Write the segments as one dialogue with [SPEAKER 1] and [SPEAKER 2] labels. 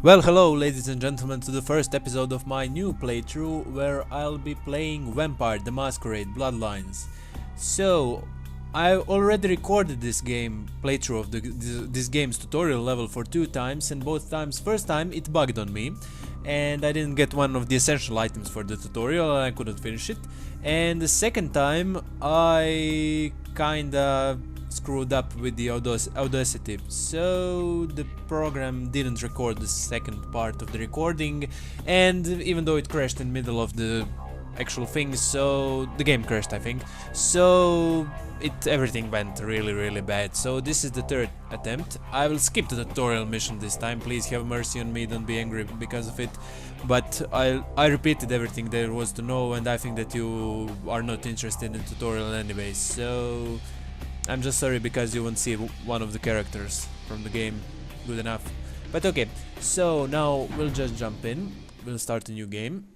[SPEAKER 1] Well, hello ladies and gentlemen to the first episode of my new playthrough where I'll be playing Vampire the Masquerade Bloodlines. So, I already recorded this game playthrough of this game's tutorial level for 2 times, and both times, first time it bugged on me and I didn't get one of the essential items for the tutorial and I couldn't finish it. And the second time I kinda screwed up with the Audacity, so the program didn't record the second part of the recording, and even though it crashed in the middle of the actual thing, so the game crashed, I think, so everything went really bad. So this is the third attempt. I will skip the tutorial mission this time, please have mercy on me, don't be angry because of it, but I repeated everything there was to know, and I think that you are not interested in tutorial anyway, so I'm just sorry because you won't see one of the characters from the game good enough. But okay, so now we'll just jump in, we'll start a new game.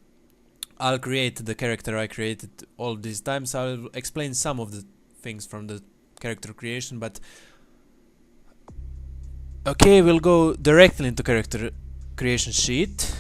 [SPEAKER 1] I'll create the character I created all these times. I'll explain some of the things from the character creation, but okay, we'll go directly into character creation sheet.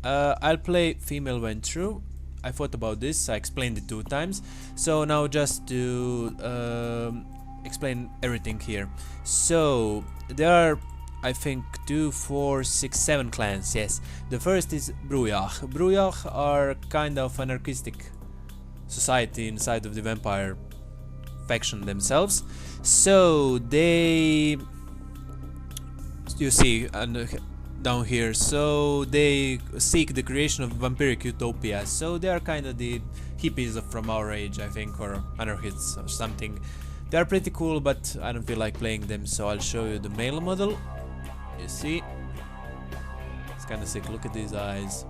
[SPEAKER 1] I'll play female Ventru. I thought about this, I explained it 2 times, so now just to explain everything here. So there are, I think, 2, 4, 6, 7 clans, yes. The first is Brujah. Brujah are kind of anarchistic society inside of the vampire faction themselves. So they, you see, down here, so they seek the creation of vampiric utopia, so they are kind of the hippies from our age, I think, or anarchists or something. They are pretty cool, but I don't feel like playing them, so I'll show you the male model. You see, it's kind of sick, look at these eyes.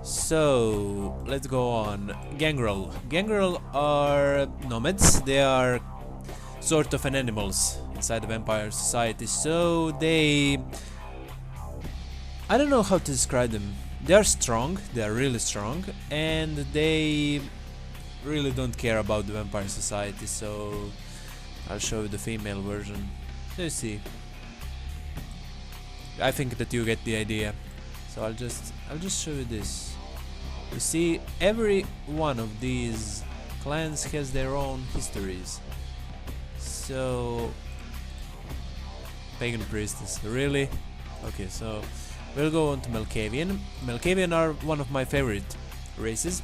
[SPEAKER 1] So let's go on. Gangrel. Gangrel are nomads, they are sort of an animals inside the vampire society, so they, I don't know how to describe them. They are strong, they are really strong, and they really don't care about the vampire society, so I'll show you the female version. Let's see. I think that you get the idea. So I'll just show you this. You see, every one of these clans has their own histories. So pagan priestess, really? Okay, so we'll go on to Malkavian. Malkavian are one of my favorite races.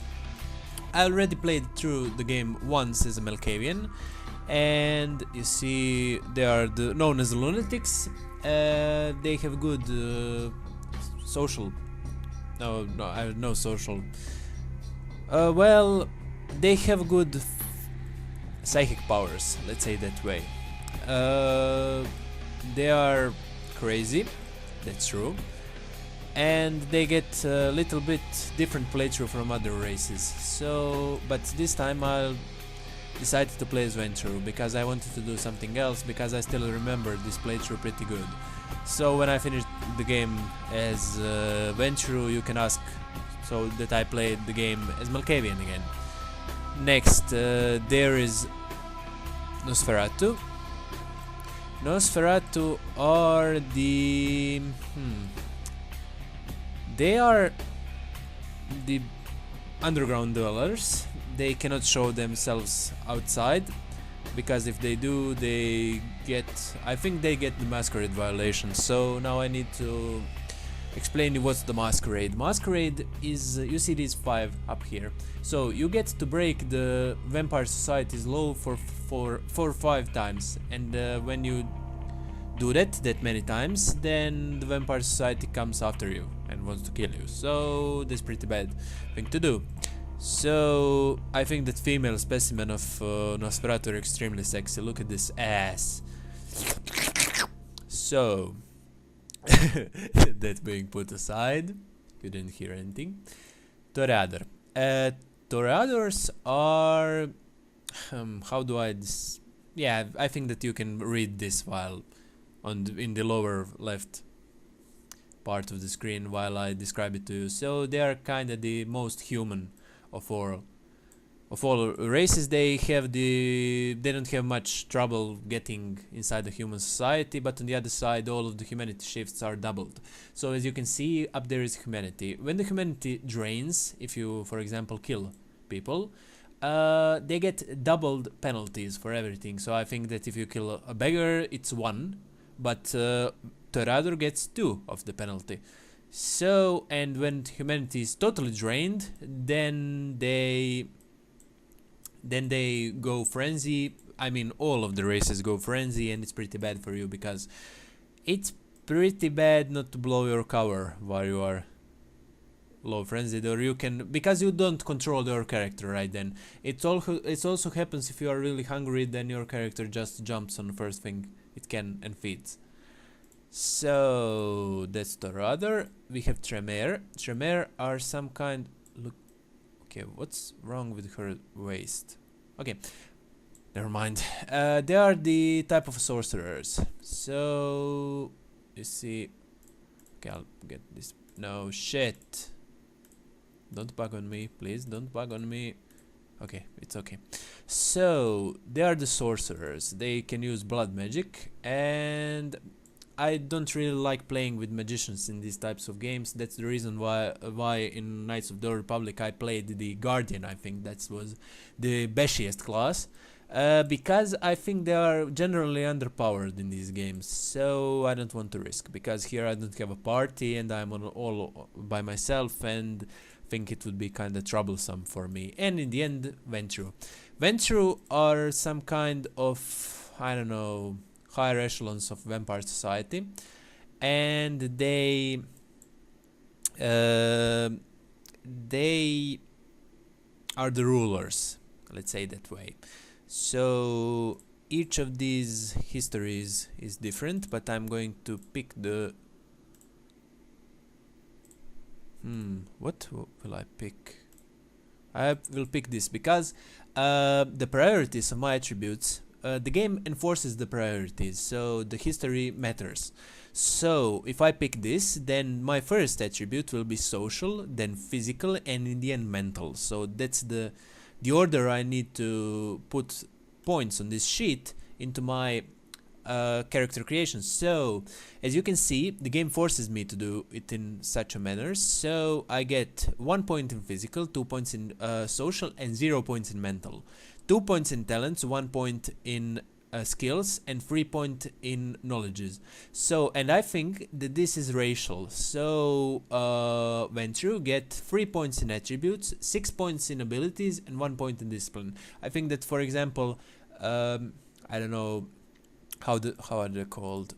[SPEAKER 1] I already played through the game once as a Malkavian, and you see they are known as the lunatics. They have good social, no social. Well, they have good psychic powers, let's say that way. They are crazy, that's true, and they get a little bit different playthrough from other races. So, but this time I'll decided to play as Ventru because I wanted to do something else, because I still remember this playthrough pretty good. So when I finished the game as Ventru, you can ask so that I played the game as Malkavian again. Next, there is Nosferatu. Nosferatu are the they are the underground dwellers. They cannot show themselves outside, because if they do, they get, I think they get the Masquerade violation. So now I need to explain you what's the Masquerade. Masquerade is, you see these 5 up here, so you get to break the vampire society's law for 5 times, and when you do that many times, then the vampire society comes after you and wants to kill you. So that's pretty bad thing to do. So I think that female specimen of Nosferatu are extremely sexy. Look at this ass. So that being put aside, you didn't hear anything. Toreador. Toreadors are how do I yeah, I think that you can read this while in the lower left part of the screen while I describe it to you. So they are kind of the most human of all. of all races, they don't have much trouble getting inside the human society, but on the other side all of the humanity shifts are doubled. So as you can see, up there is humanity. When the humanity drains, if you for example kill people, they get doubled penalties for everything. So I think that if you kill a beggar, it's 1, but Torado gets 2 of the penalty. So, and when humanity is totally drained, then they go frenzy. I mean, all of the races go frenzy, and it's pretty bad for you, because it's pretty bad not to blow your cover while you are low frenzied, or you can, because you don't control your character right then. It also happens if you are really hungry, then your character just jumps on the first thing it can and feeds. So that's the rudder. We have Tremere. Tremere are some kind, look, okay, what's wrong with her waist? Okay, never mind. They are the type of sorcerers. So you see, okay, I'll get this. No shit, don't bug on me, please, don't bug on me. Okay, it's okay. So they are the sorcerers. They can use blood magic, and I don't really like playing with magicians in these types of games. That's the reason why in Knights of the Old Republic I played the Guardian. I think that was the bashiest class, because I think they are generally underpowered in these games. So I don't want to risk, because here I don't have a party and I'm on all by myself, and think it would be kind of troublesome for me. And in the end, Ventru. Ventru are some kind of, I don't know, higher echelons of vampire society, and they are the rulers, let's say that way. So each of these histories is different, but I'm going to pick the what will I pick? I will pick this, because the priorities of my attributes, the game enforces the priorities, so the history matters. So if I pick this, then my first attribute will be social, then physical, and in the end mental. So that's the order I need to put points on this sheet into my character creation. So as you can see, the game forces me to do it in such a manner. So I get 1 point in physical, 2 points in social, and 0 points in mental. 2 points in talents, 1 point in skills, and 3 points in knowledges. So, and I think that this is racial. So Ventru get 3 points in attributes, 6 points in abilities, and 1 point in discipline. I think that, for example, I don't know how are they called,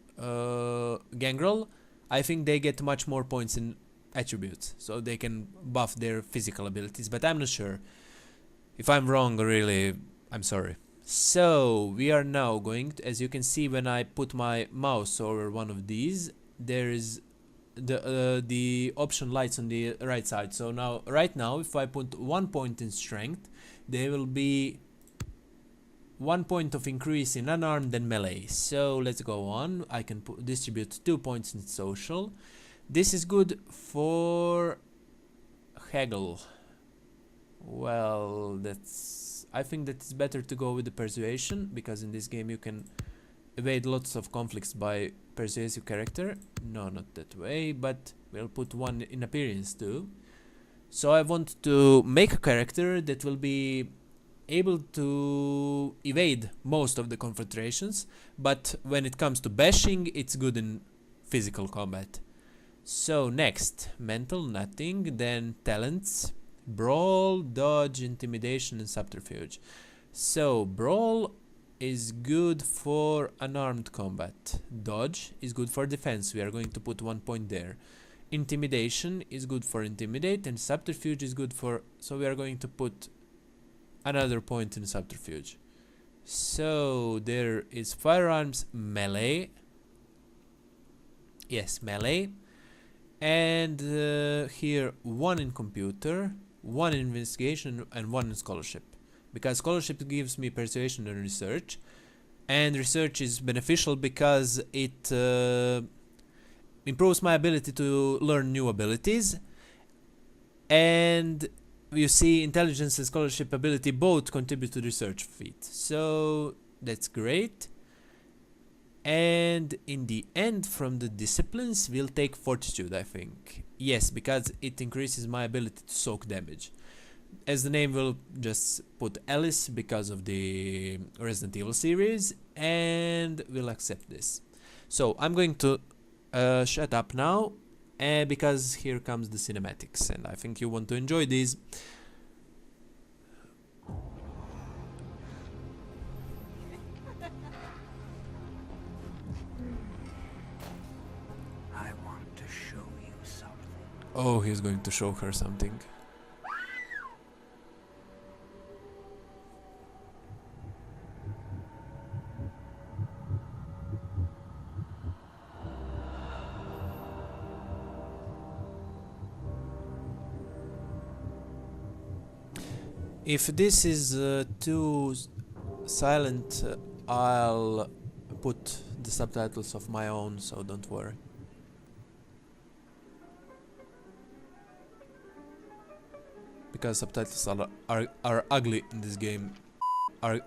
[SPEAKER 1] Gangrel, I think they get much more points in attributes, so they can buff their physical abilities, but I'm not sure. If I'm wrong, really, I'm sorry. So we are now going to, as you can see, when I put my mouse over one of these, there is the option lights on the right side. So now, right now, if I put 1 point in strength, there will be 1 point of increase in unarmed and melee. So let's go on. I can distribute 2 points in social. This is good for haggle. Well, I think that it's better to go with the persuasion, because in this game you can evade lots of conflicts by persuasive character. No, not that way, but we'll put 1 in appearance too. So I want to make a character that will be able to evade most of the confrontations, but when it comes to bashing, it's good in physical combat. So next, mental, nothing, then talents, brawl, dodge, intimidation, and subterfuge. So brawl is good for unarmed combat. Dodge is good for defense. We are going to put 1 point there. Intimidation is good for intimidate, and subterfuge is good for, so we are going to put another point in subterfuge. So there is firearms, melee. Yes, melee. And here 1 in computer, 1 in investigation, and 1 in scholarship, because scholarship gives me persuasion and research, and research is beneficial because it improves my ability to learn new abilities, and you see intelligence and scholarship ability both contribute to the research feat. So that's great. And in the end, from the disciplines, we'll take fortitude, I think. Yes, because it increases my ability to soak damage. As the name will just put Alice because of the Resident Evil series, and we'll accept this. So I'm going to shut up now, because here comes the cinematics, and I think you want to enjoy these.
[SPEAKER 2] I want to show you something.
[SPEAKER 1] Oh, he's going to show her something. If this is too silent, I'll put the subtitles of my own, so don't worry. Because subtitles are ugly in this game. Are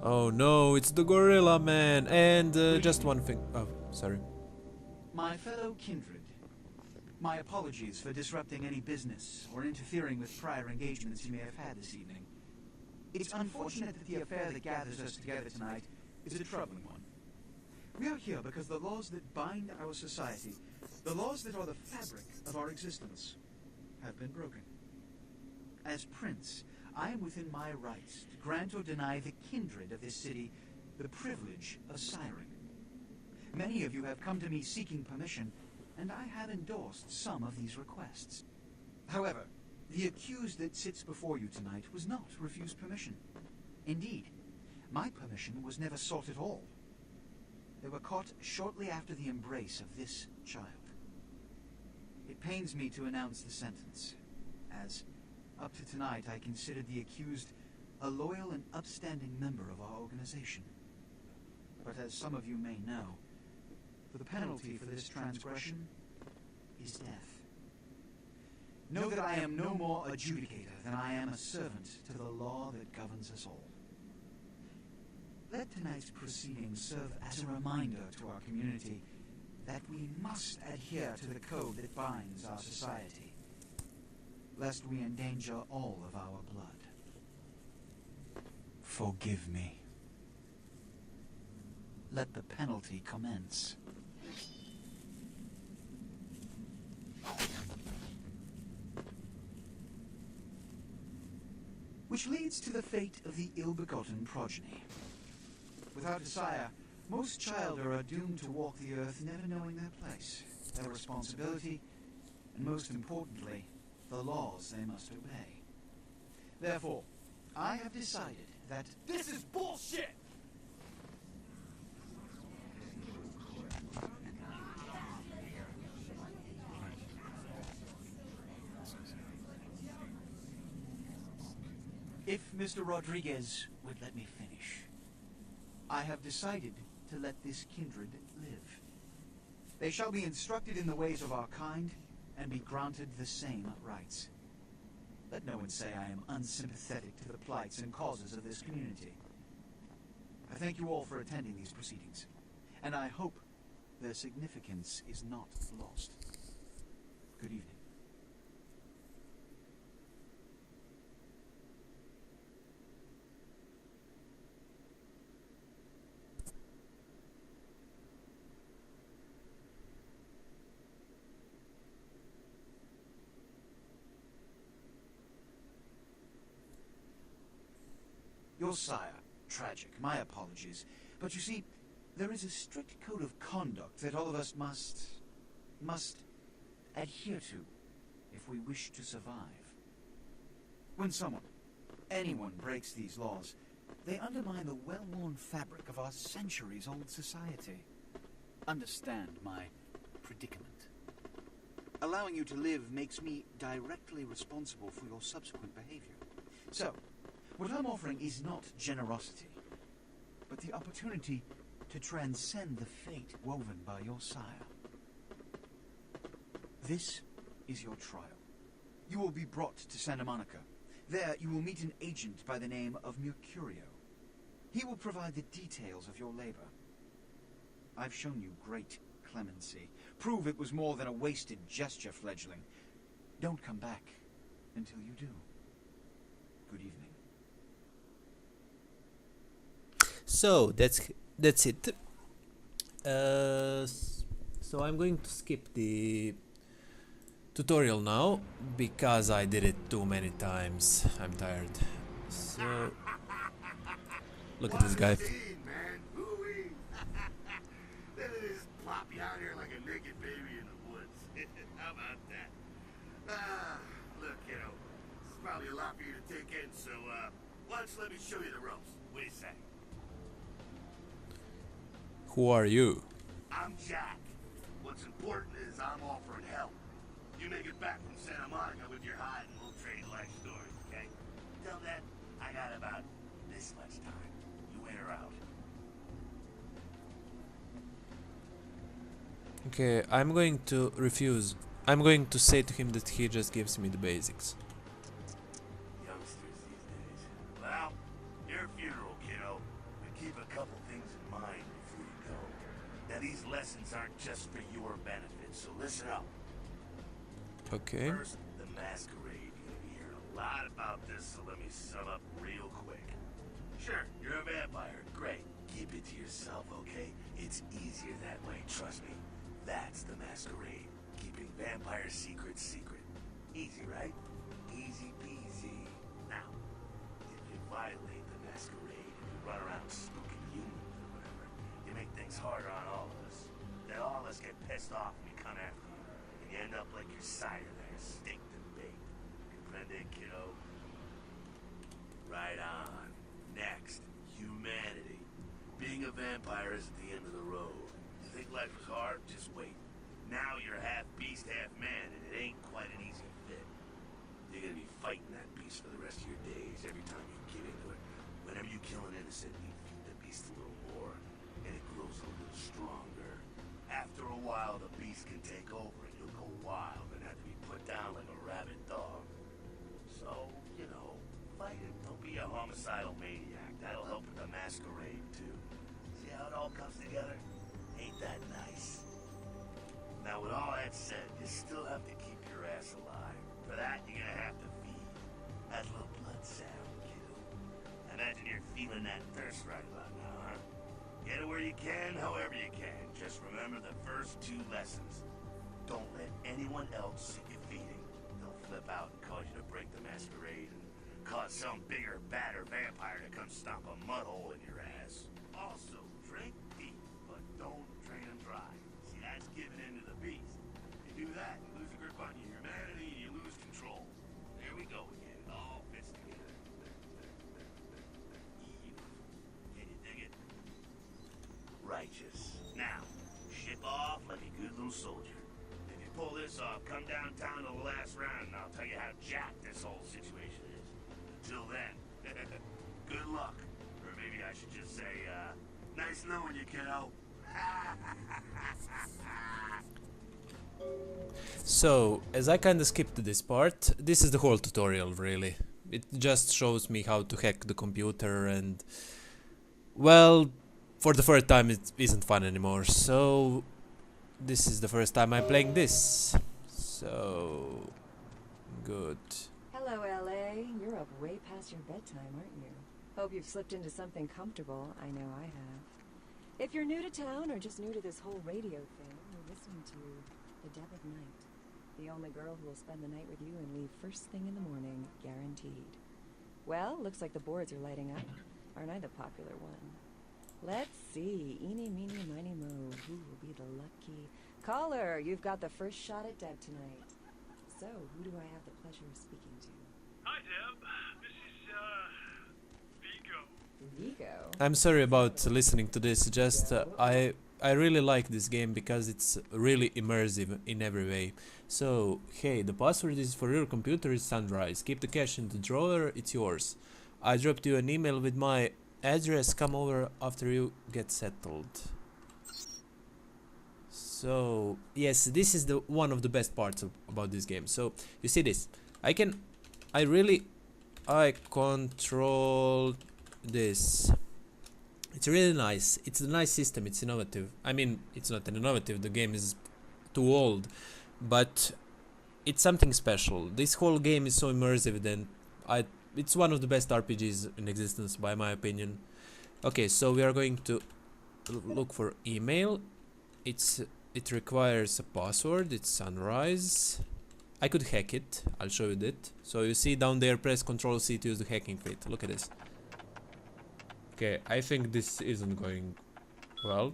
[SPEAKER 1] Oh no, it's the gorilla man. And just one thing. Oh, sorry.
[SPEAKER 2] My fellow kindred, my apologies for disrupting any business or interfering with prior engagements you may have had this evening. It's unfortunate that the affair that gathers us together tonight is a troubling one. We are here because the laws that bind our society, the laws that are the fabric of our existence, have been broken. As Prince, I am within my rights to grant or deny the kindred of this city the privilege of siring. Many of you have come to me seeking permission, and I have endorsed some of these requests. However, the accused that sits before you tonight was not refused permission. Indeed, my permission was never sought at all. They were caught shortly after the embrace of this child. It pains me to announce the sentence, as up to tonight I considered the accused a loyal and upstanding member of our organization. But as some of you may know, the penalty for this transgression is death. Know that I am no more adjudicator than I am a servant to the law that governs us all. Let tonight's proceedings serve as a reminder to our community that we must adhere to the code that binds our society, lest we endanger all of our blood. Forgive me. Let the penalty commence. Which leads to the fate of the ill-begotten progeny. Without a sire, most children are doomed to walk the earth never knowing their place, their responsibility, and most importantly, the laws they must obey. Therefore, I have decided that this is bullshit! If Mr. Rodriguez would let me finish. I have decided to let this kindred live. They shall be instructed in the ways of our kind and be granted the same rights. Let no one say I am unsympathetic to the plights and causes of this community. I thank you all for attending these proceedings, and I hope their significance is not lost. Good evening. Your sire, tragic, my apologies. But you see, there is a strict code of conduct that all of us must adhere to if we wish to survive. When someone, anyone breaks these laws, they undermine the well-worn fabric of our centuries-old society. Understand my predicament. Allowing you to live makes me directly responsible for your subsequent behavior. So, What I'm offering is not generosity, but the opportunity to transcend the fate woven by your sire. This is your trial. You will be brought to Santa Monica. There you will meet an agent by the name of Mercurio. He will provide the details of your labor. I've shown you great clemency. Prove it was more than a wasted gesture, fledgling. Don't come back until you do. Good evening.
[SPEAKER 1] So that's it. So I'm going to skip the tutorial now because I did it too many times. I'm tired. So look at this guy.
[SPEAKER 3] Plop you out here like a naked baby in the woods. How about that? Look, kiddo, this is probably a lot for you to take in, so, why don't you let me show you the ropes? What do you say?
[SPEAKER 1] Who are you?
[SPEAKER 3] I'm Jack. What's important is I'm offering help. You make it back from Santa Monica with your hide and we'll trade life stories, okay? Till then, I got about this much time. You in or out?
[SPEAKER 1] Okay, I'm going to refuse. I'm going to say to him that he just gives me the basics.
[SPEAKER 3] Youngsters these days. Well, your funeral, kiddo. But keep a couple things in mind before you go. Now, these lessons aren't just for your benefit, so listen up.
[SPEAKER 1] Okay.
[SPEAKER 3] First, the Masquerade. You're gonna be hearing a lot about this, so let me sum up real quick. Sure, you're a vampire. Great. Keep it to yourself, okay? It's easier that way, trust me. That's the Masquerade. Keeping vampire secrets secret. Easy, right? Easy peasy. Now, if you violate the Masquerade and you run around spooking humans or whatever, you make things harder on all of us. Then all of us get pissed off and we come after you. And you end up like your cider there, staked and baked. Comprende, kiddo? Right on. Next, humanity. Being a vampire is at the end of the road. You think life was hard? Just wait. Now you're half beast, half man, and it ain't quite an easy fit. You're gonna be fighting that beast for the rest of your days every time you get into it. Whenever you kill an innocent, you feed the beast a little more, and it grows a little stronger. After a while, the beast can take over, and you'll go wild and have to be put down like a rabid dog. So, you know, fight it. Don't be a homicidal maniac. That'll help with the Masquerade, too. See how it all comes together? Ain't that nice? Now, with all that said, you still have to keep your ass alive. For that, you're gonna have to feed. That little blood sound, kiddo. Imagine you're feeling that thirst right about now, huh? Get it where you can, however you can. Just remember the first two lessons. Don't let anyone else see you feeding. They'll flip out and cause you to break the Masquerade and cause some bigger, badder vampire to come stomp a mud hole in your ass. Also, drink deep, but don't drain them dry. See, that's giving in to the beast. You do that, you lose a grip on your humanity, and you lose control. There we go again. It all fits together. Eve. Can you dig it? Righteous. Now, ship off like a good little soldier. If you pull this off, come downtown to the last round, and I'll tell you how jacked this whole situation is. Until then, good luck. Or maybe I should just say, nice knowing you, kiddo.
[SPEAKER 1] So, as I kinda skipped this part, this is the whole tutorial really. It just shows me how to hack the computer and... well, for the first time it isn't fun anymore, so... this is the first time I'm playing this. So... good.
[SPEAKER 4] Hello, LA. You're up way past your bedtime, aren't you? Hope you've slipped into something comfortable. I know I have. If you're new to town or just new to this whole radio thing, you're listening to The Dead of Night. The only girl who will spend the night with you and leave first thing in the morning, guaranteed. Well, looks like the boards are lighting up. Aren't I the popular one? Let's see. Eeny, meeny, miny, mo. Who will be the lucky... Caller, you've got the first shot at Deb tonight. So, who do I have the pleasure of speaking to?
[SPEAKER 5] Hi, Deb. This is, Vigo.
[SPEAKER 4] Vigo?
[SPEAKER 1] I'm sorry about listening to this, just I really like this game because it's really immersive in every way. So, hey, the password is for your computer is Sunrise. Keep the cash in the drawer, it's yours. I dropped you an email with my address. Come over after you get settled. So yes, this is the one of the best parts about this game. So you see this, I control this. It's really nice. It's a nice system. It's innovative. I mean, it's not an innovative. The game is too old, but it's something special. This whole game is so immersive that it's one of the best RPGs in existence, by my opinion. Okay, so we are going to look for email. It requires a password. It's Sunrise. I could hack it. I'll show you that. So you see down there, press Ctrl C to use the hacking feat. Look at this. Okay, I think this isn't going well.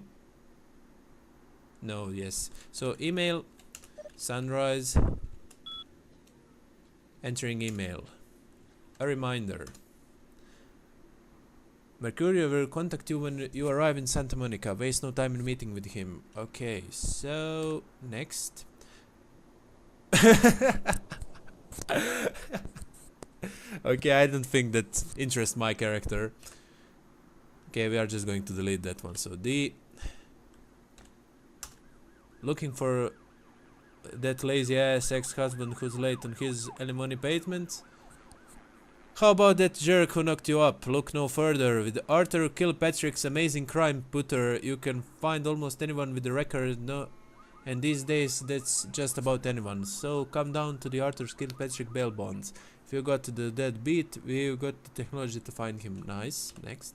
[SPEAKER 1] No, yes. So email, Sunrise, entering email. A reminder. Mercurio will contact you when you arrive in Santa Monica. Waste no time in meeting with him. Okay, so next. Okay, I don't think that interests my character. Okay, we are just going to delete that one. So looking for that lazy ass ex-husband who's late on his alimony payments. How about that jerk who knocked you up? Look no further. With Arthur Kilpatrick's amazing crime putter, you can find almost anyone with a record. No, and these days that's just about anyone. So come down to the Arthur Kilpatrick bail bonds. If you got the dead beat, we've got the technology to find him. Nice. Next.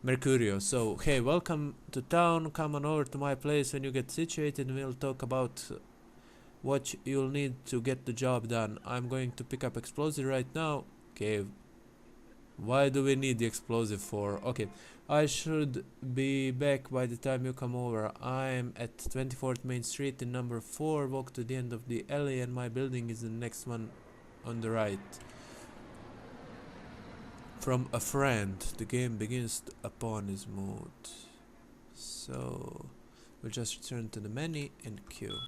[SPEAKER 1] Mercurio. So hey, welcome to town. Come on over to my place when you get situated. We'll talk about what you'll need to get the job done. I'm going to pick up explosive right now. Okay. Why do we need the explosive for? Okay. I should be back by the time you come over. I'm at 24th Main Street in number 4. Walk to the end of the alley and my building is the next one on the right. From a friend. The game begins upon his mood. So we'll just return to the menu and queue.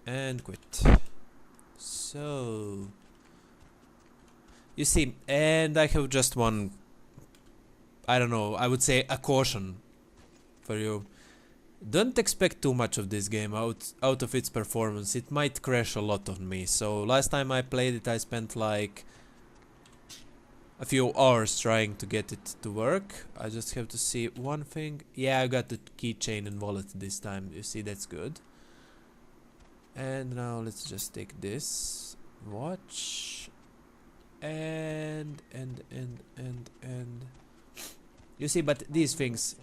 [SPEAKER 1] And quit. So you see, and I have just one, I don't know, I would say a caution for you. Don't expect too much of this game out of its performance. It might crash a lot on me. So last time I played it, I spent like a few hours trying to get it to work. I just have to see one thing. Yeah, I got the keychain and wallet this time. You see, that's good. And now let's just take this watch and you see, but these things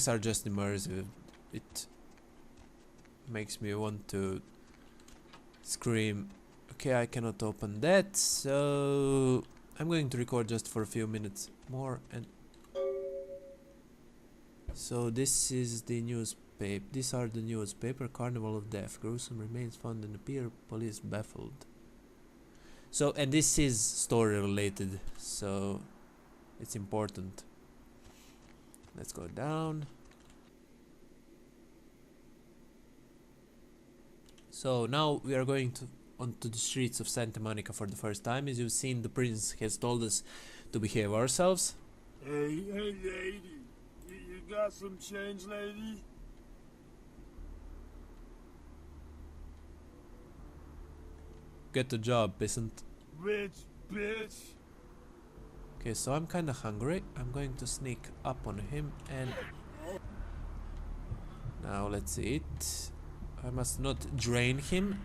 [SPEAKER 1] are just immersive. It makes me want to scream. Okay, I cannot open that, so I'm going to record just for a few minutes more. And so this is the newspaper. These are the newspaper. Carnival of Death. Gruesome remains found in the pier. Police baffled. So, and this is story related, so it's important. Let's go down. So now we are going onto the streets of Santa Monica for the first time. As you've seen, the prince has told us to behave ourselves.
[SPEAKER 6] Hey, lady. You got some change, lady?
[SPEAKER 1] Get the job, peasant.
[SPEAKER 6] Rich bitch.
[SPEAKER 1] Okay, so I'm kinda hungry. I'm going to sneak up on him and now let's eat. I must not drain him.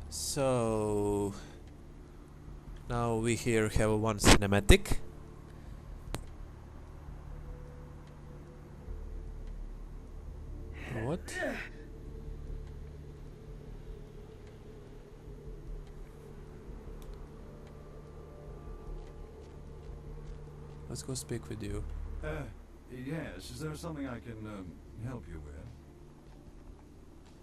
[SPEAKER 1] So now we here have one cinematic. What? Let's go speak with you.
[SPEAKER 7] Yes, is there something I can help you with?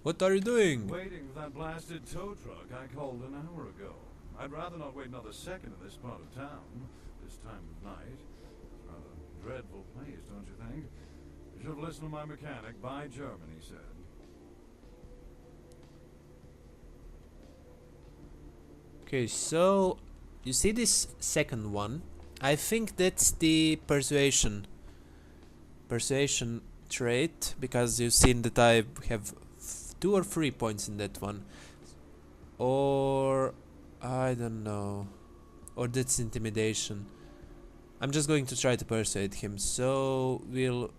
[SPEAKER 1] What are you doing?
[SPEAKER 7] Waiting for that blasted tow truck I called an hour ago. I'd rather not wait another second in this part of town, this time of night. Rather dreadful place, don't you think? You should have listened to my mechanic. By German, he said.
[SPEAKER 1] Okay, so you see this second one? I think that's the persuasion trait, because you've seen that I have 2 or 3 points in that one. Or I don't know. Or that's intimidation. I'm just going to try to persuade him. So we'll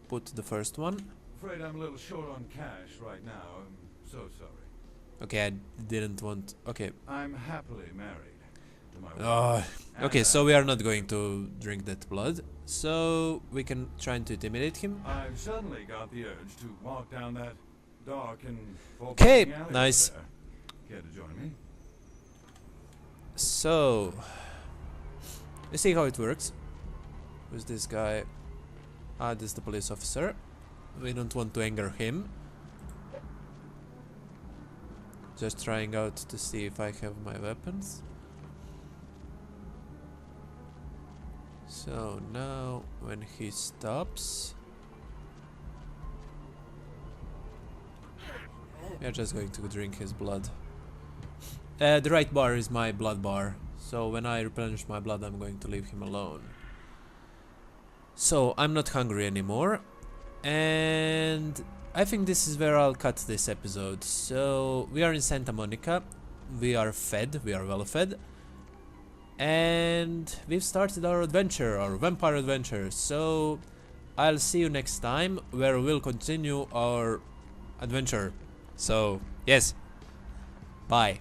[SPEAKER 1] put the first one.
[SPEAKER 7] Afraid I'm a little short on cash right now. I'm so sorry.
[SPEAKER 1] Okay, I didn't want. Okay.
[SPEAKER 7] I'm happily married to my
[SPEAKER 1] Oh,
[SPEAKER 7] wife.
[SPEAKER 1] okay, so we are not going to drink that blood. So we can try to intimidate him.
[SPEAKER 7] I've suddenly got the urge to walk down that dark and
[SPEAKER 1] Okay,
[SPEAKER 7] foreboding alley
[SPEAKER 1] nice.
[SPEAKER 7] over there. Care to join me?
[SPEAKER 1] So let's see how it works. Who's this guy? Ah, this is the police officer. We don't want to anger him. Just trying out to see if I have my weapons. So now when he stops, we are just going to drink his blood. The right bar is my blood bar, so when I replenish my blood I'm going to leave him alone. So I'm not hungry anymore, and I think this is where I'll cut this episode. So we are in Santa Monica, we are fed, we are well fed, and we've started our adventure, our vampire adventure. So I'll see you next time, where we'll continue our adventure. So yes, bye.